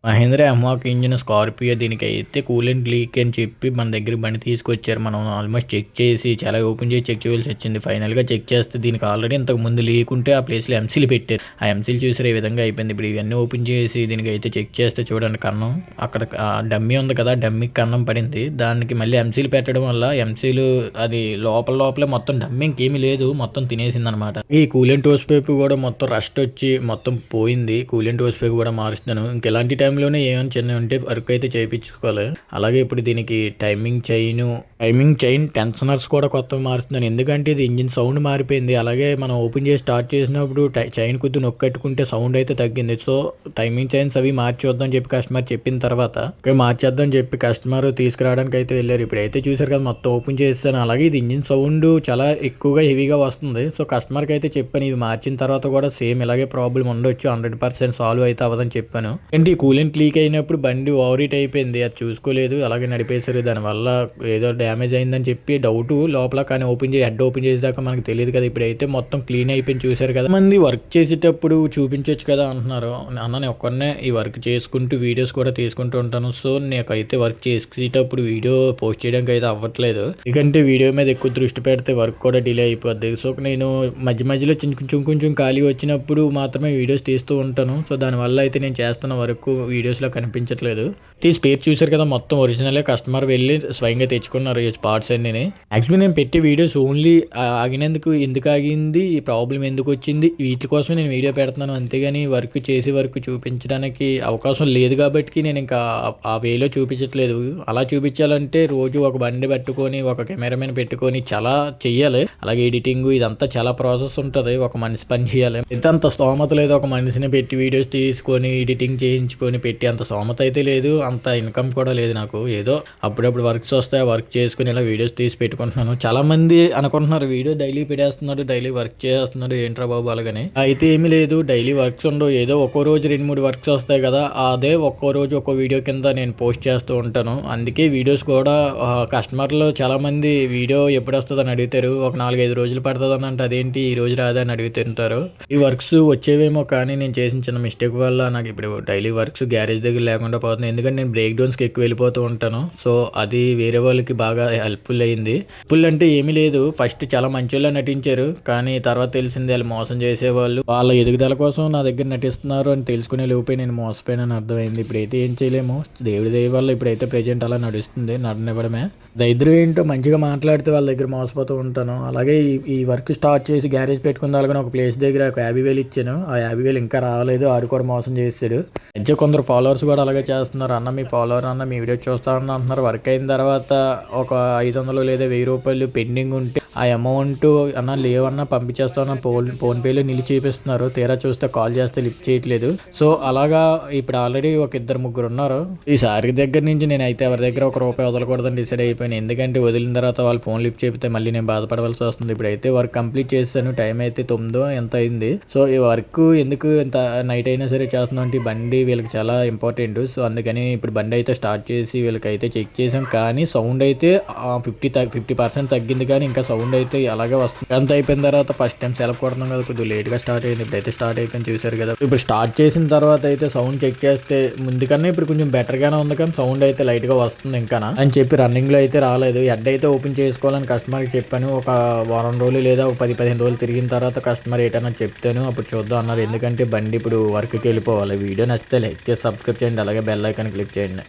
Mahindra ఎమ్హాక్ engine Scorpio దీనికైతే coolant leak అని చెప్పి మన దగ్గరికి బండి తీసుకొచ్చారు. మనం ఆల్మోస్ట్ చెక్ చేసి చాలా ఓపెన్ చేసి చెక్ చేయాల్సి వచ్చింది. ఫైనల్గా చెక్ చేస్తే దీనికి ఆల్రెడీ ఇంతకు ముందు లీక్ ఉంటే ఆ ప్లేస్లో ఎంసీలు పెట్టారు. ఆ ఎంసీలు చూసారు ఏ విధంగా అయిపోయింది. ఇప్పుడు ఇవన్నీ ఓపెన్ చేసి దీనికి అయితే చెక్ చేస్తే చూడండి కన్నం అక్కడ డమ్మీ ఉంది కదా, డమ్మీకి కన్నం పడింది. దానికి మళ్ళీ ఎంసీలు పెట్టడం వల్ల ఎంసీలు అది లోపలే మొత్తం డమ్మీ ఇంకేమీ లేదు, మొత్తం తినేసింది అనమాట. ఈ కూలెంట్ హోస్ పైపు కూడా మొత్తం రస్ట్ వచ్చి మొత్తం పోయింది. కూలెంట్ హోస్ పైపు కూడా మారుస్తున్నాను. ఇంకెలాంటి టైంలోనే ఏమైనా చిన్న ఉంటే వర్క్ అయితే చేయించుకోవాలి. అలాగే ఇప్పుడు దీనికి టైమింగ్ చైన్ టెన్షనర్స్ కూడా కొత్తగా మారుస్తున్నాను. ఎందుకంటే ఇది ఇంజిన్ సౌండ్ మారిపోయింది. అలాగే మనం ఓపెన్ చేసి స్టార్ట్ చేసినప్పుడు చైన్ కొద్ది నొక్కట్టుకుంటే సౌండ్ అయితే తగ్గింది. సో టైమింగ్ చైన్స్ అవి మార్చేద్దాం చెప్పి కస్టమర్ చెప్పిన తర్వాత మార్చేద్దాం చెప్పి కస్టమర్ తీసుకురావడానికి అయితే వెళ్ళారు. ఇప్పుడైతే చూసారు కదా మొత్తం ఓపెన్ చేస్తాను. అలాగే ఇది ఇంజిన్ సౌండ్ చాలా ఎక్కువగా హెవీగా వస్తుంది. సో కస్టమర్కి అయితే చెప్పాను ఇవి మార్చిన తర్వాత కూడా సేమ్ ఇలాగే ప్రాబ్లం ఉండొచ్చు, 100% సాల్వ్ అయితే అవ్వదని చెప్పాను. ఏంటి కూలెంట్ లీక్ అయినప్పుడు బండి ఓవర్ హీట్ అయిపోయింది, అది చూసుకోలేదు, అలాగే నడిపేశారు. దానివల్ల ఏదో డ్యామేజ్ అయిందని చెప్పి డౌట్ లోపల, కానీ హెడ్ ఓపెన్ చేసేదాకా మనకు తెలియదు కదా. ఇప్పుడైతే మొత్తం క్లీన్ అయిపోయింది. చూసారు కదా, మంది వర్క్ చేసేటప్పుడు చూపించవచ్చు కదా అంటున్నారు. అన్న నేను ఒక్కనే ఈ వర్క్ చేసుకుంటూ వీడియోస్ కూడా తీసుకుంటూ ఉంటాను. సో నాకైతే వర్క్ చేసేటప్పుడు వీడియో పోస్ట్ చేయడానికి అయితే అవ్వట్లేదు, ఎందుకంటే వీడియో మీద ఎక్కువ దృష్టి పెడితే వర్క్ కూడా డిలే అయిపోద్ది. సో నేను మధ్యలో కొంచెం ఖాళీ వచ్చినప్పుడు మాత్రమే వీడియోస్ తీస్తూ ఉంటాను. సో దానివల్ల అయితే నేను చేస్తున్న వర్క్ వీడియోస్లో కనిపించట్లేదు. స్పేర్ చూసారు కదా మొత్తం ఒరిజినలే, కస్టమర్ వెళ్ళి స్వయంగా తెచ్చుకున్నారు ఈ పార్ట్స్ అన్ని. యాక్చువల్లీ నేను పెట్టే వీడియోస్ ఓన్లీ ఆగినందుకు, ఎందుకు ఆగింది, ఈ ప్రాబ్లం ఎందుకు వచ్చింది, వీటి కోసమే నేను వీడియో పెడుతున్నాను. అంతేగాని వర్క్ చూపించడానికి అవకాశం లేదు కాబట్టి నేను ఇంకా ఆ వేలో చూపించట్లేదు. అలా చూపించాలంటే రోజు ఒక బండి పట్టుకొని ఒక కెమెరామెన్ పెట్టుకొని చాలా చెయ్యాలి. అలాగే ఎడిటింగ్ ఇదంతా చాలా ప్రాసెస్ ఉంటుంది, ఒక మనిషి పని చేయాలి. ఇంత స్తోమత లేదు ఒక మనిషిని పెట్టి వీడియోస్ తీసుకొని ఎడిటింగ్ చేయించుకొని పెట్టి అంత స్తోమత అయితే లేదు, అంత ఇన్కమ్ కూడా లేదు నాకు. ఏదో అప్పుడప్పుడు వర్క్స్ వస్తాయి, వర్క్ చేసుకుని ఇలా వీడియోస్ తీసి పెట్టుకుంటున్నాను. చాలా మంది అనుకుంటున్నారు వీడియో డైలీ పెట్టేస్తున్నాడు, డైలీ వర్క్ చేస్తున్నాడు, ఏంట్రా బాబు అలాగని. అయితే ఏమీ లేదు, డైలీ వర్క్స్ ఉండవు. ఏదో ఒక్కో రోజు 2-3 వర్క్స్ వస్తాయి కదా, అదే ఒక్కో రోజు ఒక్కో వీడియో కింద నేను పోస్ట్ చేస్తూ ఉంటాను. అందుకే వీడియోస్ కూడా కస్టమర్లు చాలా మంది వీడియో ఎప్పుడు వస్తుందని అడుగుతారు. ఒక 4-5 రోజులు పడుతుందని అంటే అదేంటి ఈ రోజు రాదని అడుగుతుంటారు. ఈ వర్క్స్ వచ్చేవేమో కానీ నేను చేసిన చిన్న మిస్టేక్ వల్ల నాకు ఇప్పుడు డైలీ వర్క్స్ గ్యారేజ్ దగ్గర లేకుండా పోతుంది. ఎందుకంటే నేను బ్రేక్ డౌన్స్కి ఎక్కువ వెళ్ళిపోతూ ఉంటాను. సో అది వేరే వాళ్ళకి బాగా హెల్ప్ఫుల్ అయింది. హెల్ప్ఫుల్ అంటే ఏమీ లేదు, ఫస్ట్ చాలా మంచిగా నటించారు, కానీ తర్వాత తెలిసింది వాళ్ళు మోసం చేసేవాళ్ళు. వాళ్ళ ఎదుగుదల కోసం నా దగ్గర నటిస్తున్నారు అని తెలుసుకునే లోపే నేను మోసపోయానని అర్థమైంది. ఇప్పుడైతే ఏం చేయలేము, దేవుడి దయ వల్ల ఇప్పుడైతే ప్రెజెంట్ అలా నడుస్తుంది, నడనివ్వడమే. దరిద్రం ఏంటో మంచిగా మాట్లాడితే వాళ్ళ దగ్గర మోసపోతూ ఉంటాను. అలాగే ఈ వర్క్ స్టార్ట్ చేసి గ్యారేజ్ పెట్టుకున్న దాని ఒక ప్లేస్ దగ్గర ఒక 50,000 ఇచ్చాను. ఆ 50,000 ఇంకా రాలేదు, ఆడు కూడా మోసం చేసాడు. అయితే కొందరు ఫాలోవర్స్ కూడా అలాగే చేస్తున్నారు. అన్న మీ ఫాలోవర్ అన్న మీ వీడియో చూస్తారని అంటున్నారు. వర్క్ అయిన తర్వాత ఒక 500 లేదా 1000 రూపాయలు పెండింగ్ ఉంటే ఆ అమౌంట్ అన్న లేవన్నా పంపించేస్తామన్న ఫోన్పేలో నిలిచి చూపిస్తున్నారు. తీరా చూస్తే కాల్ చేస్తే లిఫ్ట్ చేయట్లేదు. సో అలాగా ఇప్పుడు ఆల్రెడీ ఒక 2-3 ఉన్నారు. ఈసారి దగ్గర నుంచి నేను అయితే ఎవరి దగ్గర ₹1 వదలకూడదని డిసైడ్ అయిపోయాను. ఎందుకంటే వదిలిన తర్వాత వాళ్ళు ఫోన్ లిఫ్ట్ చేపితే మళ్ళీ నేను బాధపడవలసి వస్తుంది. ఇప్పుడైతే వర్క్ కంప్లీట్ చేశాను. టైం అయితే 9 ఎంత అయింది. సో ఈ వర్క్ ఎందుకు ఇంత నైట్ అయినా సరే చేస్తున్నాం అంటే బండి వీళ్ళకి చాలా ఇంపార్టెంట్. సో అందుకని ఇప్పుడు బండి అయితే స్టార్ట్ చేసి వీళ్ళకైతే చెక్ చేసాం. కానీ సౌండ్ అయితే 50% తగ్గింది, కానీ ఇంకా సౌండ్ అయితే అలాగే వస్తుంది. అంత అయిపోయిన తర్వాత ఫస్ట్ టైం సెలవు కొడుతున్నాం కదా, కొద్దిగా లేట్గా స్టార్ట్ అయింది. ఇప్పుడైతే స్టార్ట్ అయిపోయింది చూసారు కదా. ఇప్పుడు స్టార్ట్ చేసిన తర్వాత అయితే సౌండ్ చెక్ చేస్తే ముందుకన్నా ఇప్పుడు కొంచెం బెటర్గానే ఉంది, కానీ సౌండ్ అయితే లైట్గా వస్తుంది ఇంకా అని చెప్పి రన్నింగ్లో అయితే రాలేదు. హెడ్ అయితే ఓపెన్ చేసుకోవాలని కస్టమర్కి చెప్పాను. ఒక వారం రోజులు లేదా ఒక 10-15 రోజులు తిరిగిన తర్వాత కస్టమర్ ఏంటన్నా చెప్తాను, అప్పుడు చూద్దాం అన్నారు. ఎందుకంటే బండి ఇప్పుడు వర్క్కి వెళ్ళిపోవాలి. వీడియో నచ్చితే లైక్ చేసి సబ్స్క్రైబ్ చేయండి, అలాగే బెల్ ఐకాన్ క్లిక్ చేయండి.